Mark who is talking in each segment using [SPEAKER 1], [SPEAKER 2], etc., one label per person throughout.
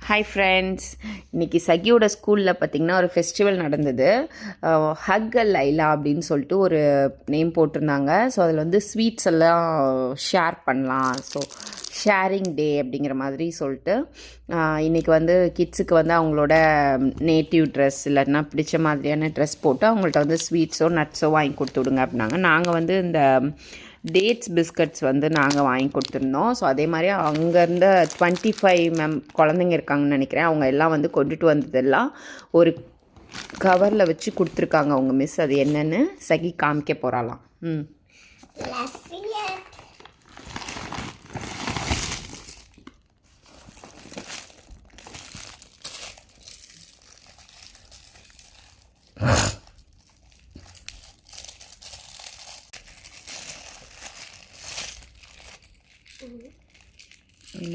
[SPEAKER 1] Hi friends, இன்றைக்கி சகியோட ஸ்கூலில் பார்த்திங்கன்னா ஒரு ஃபெஸ்டிவல் நடந்தது. ஹக் லைலா அப்படின்னு சொல்லிட்டு ஒரு நேம் போட்டிருந்தாங்க. ஸோ அதில் வந்து ஸ்வீட்ஸ் எல்லாம் ஷேர் பண்ணலாம். ஸோ ஷேரிங் டே அப்படிங்கிற மாதிரி சொல்லிட்டு இன்றைக்கி வந்து கிட்ஸுக்கு வந்து அவங்களோட நேட்டிவ் ட்ரெஸ் இல்லைன்னா பிடிச்ச மாதிரியான ட்ரெஸ் போட்டு அவங்கள்ட்ட வந்து ஸ்வீட்ஸோ நட்ஸோ வாங்கி கொடுத்து விடுங்க அப்படின்னாங்க. நாங்கள் வந்து இந்த டேட்ஸ் பிஸ்கட்ஸ் வந்து நாங்கள் வாங்கி கொடுத்துருந்தோம். ஸோ அதே மாதிரி அங்கேருந்த 25 குழந்தைங்க இருக்காங்கன்னு நினைக்கிறேன். அவங்க எல்லாம் வந்து கொண்டுட்டு வந்ததெல்லாம் ஒரு கவரில் வச்சு கொடுத்துருக்காங்க அவங்க மிஸ். அது என்னென்னு சகி காமிக்க போகிறாலாம்.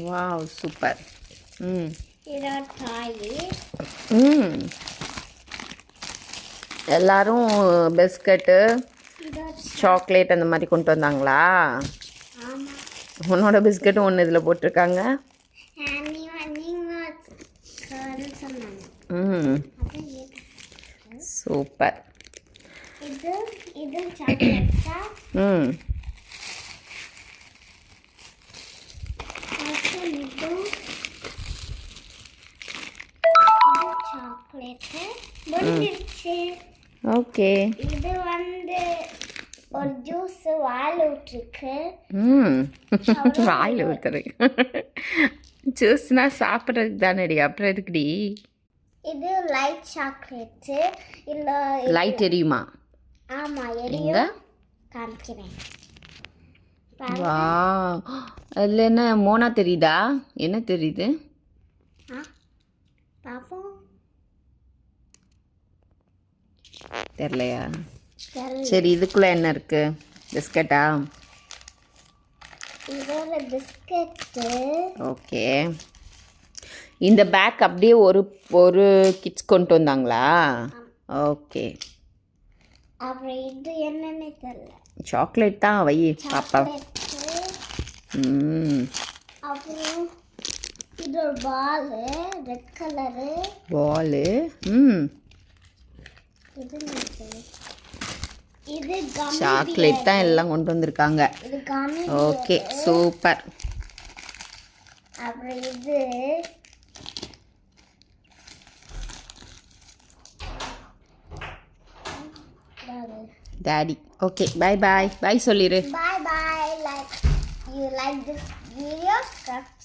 [SPEAKER 1] Wow, super. எல்லாரும் பிஸ்கட்டு சாக்லேட் அந்த மாதிரி கொண்டு வந்தாங்களா? உன்னோட பிஸ்கட்டும் ஒன்று இதில் போட்டிருக்காங்க. சூப்பர். ஓகே,
[SPEAKER 2] இது வந்து ஒரு ஜூஸ் வாயில ஊற்றிருக்கு.
[SPEAKER 1] வாயில் ஊற்றுறேன். ஜூஸ்னா சாப்பிட்றதுக்கு தானடி, அப்புறம் எதுக்குடி?
[SPEAKER 2] இது லைட் சாக்லேட். இல்ல
[SPEAKER 1] லைட் எரியுமா?
[SPEAKER 2] ஆமா, எரியும். காமிக்கிறேன்.
[SPEAKER 1] வா, அதில் என்ன மோனா தெரியுதா? என்ன தெரியுது?
[SPEAKER 2] பாப்போம்.
[SPEAKER 1] தெரியலையா? சரி, இதுக்குள்ளே என்ன இருக்கு? பிஸ்கட்டா?
[SPEAKER 2] இதோட பிஸ்கட்டு.
[SPEAKER 1] ஓகே, இந்த பேக் அப்படியே ஒரு கிட்ஸ் கொண்டு வந்தாங்களா? ஓகே.
[SPEAKER 2] அப்புறம் இது என்னன்னு தெரியல.
[SPEAKER 1] சாக்லேட் தான், வை பாப்பா.
[SPEAKER 2] அப்புறம் இது ஒரு பால், ரெட் கலரு
[SPEAKER 1] பால்.
[SPEAKER 2] இது
[SPEAKER 1] சாக்லேட் தான் எல்லாம் கொண்டு வந்திருக்காங்க. Okay, super.
[SPEAKER 2] அப்புறம் இது
[SPEAKER 1] daddy. Okay, bye bye. Bye சொல்லிடு.
[SPEAKER 2] Bye bye. Like you like this video, subscribe